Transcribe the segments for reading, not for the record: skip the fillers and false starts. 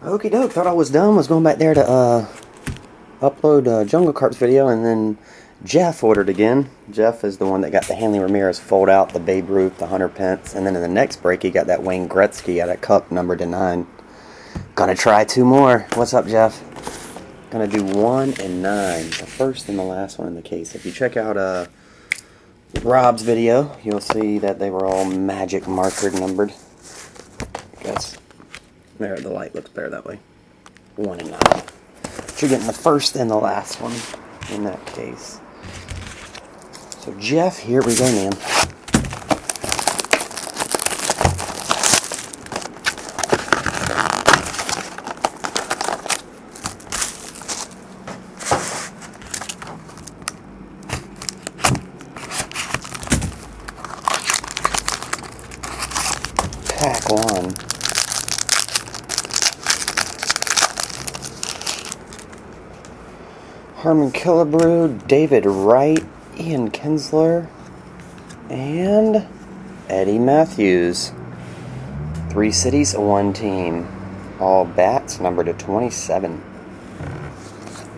Okie doke, thought I was done. Was going back there to upload a Jungle Carts video, and then Jeff ordered again. Jeff is the one that got the Hanley Ramirez fold out, the Babe Ruth, the 100 pence, and then in the next break he got that Wayne Gretzky at a cup numbered to 9. Gonna try 2 more. What's up, Jeff? Gonna do 1 and 9, the first and the last one in the case. If you check out Rob's video, you'll see that they were all magic marker numbered. I guess there, the light looks better that way. 1 and 9. But you're getting the first and the last one in that case. So Jeff, here we go, man. Pack 1. Harmon Killebrew, David Wright, Ian Kinsler, and Eddie Matthews. 3 cities, 1 team. All bats numbered to 27.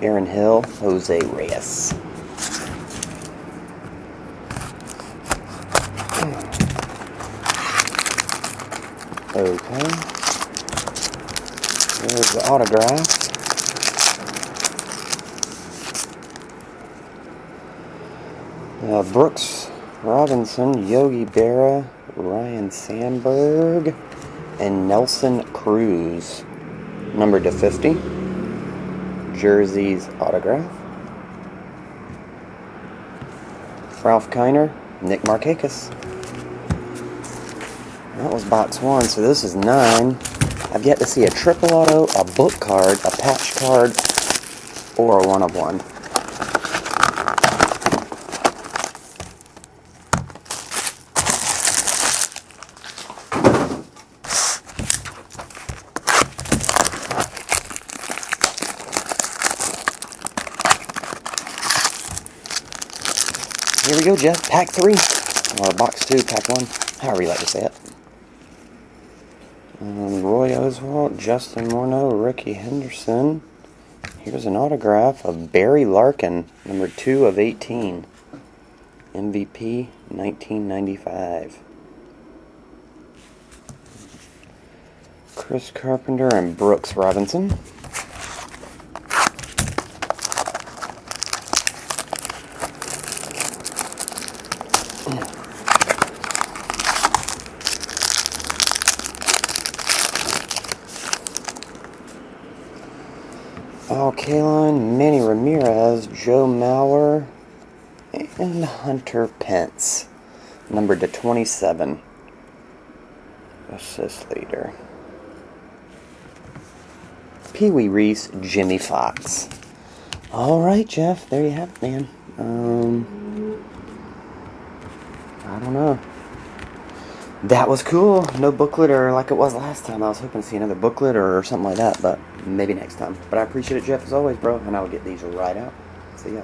Aaron Hill, Jose Reyes. Okay. There's the autograph. Brooks Robinson, Yogi Berra, Ryan Sandberg, and Nelson Cruz. Numbered to 50. Jerseys autograph. Ralph Kiner, Nick Markakis. That was box 1, so this is 9. I've yet to see a triple auto, a book card, a patch card, or a 1 of 1. Here we go, Jeff. Pack 3. Or box 2, pack 1. However you like to say it. Roy Oswalt, Justin Morneau, Ricky Henderson. Here's an autograph of Barry Larkin, number 2 of 18. MVP 1995. Chris Carpenter and Brooks Robinson. Al Kaline, Manny Ramirez, Joe Mauer, and Hunter Pence, numbered to 27. Assist leader. Pee Wee Reese, Jimmy Fox. Alright, Jeff, there you have it, man. I don't know. That was cool. No booklet or like it was last time. I was hoping to see another booklet or something like that, but maybe next time. But I appreciate it, Jeff, as always, bro, and I will get these right out. See ya.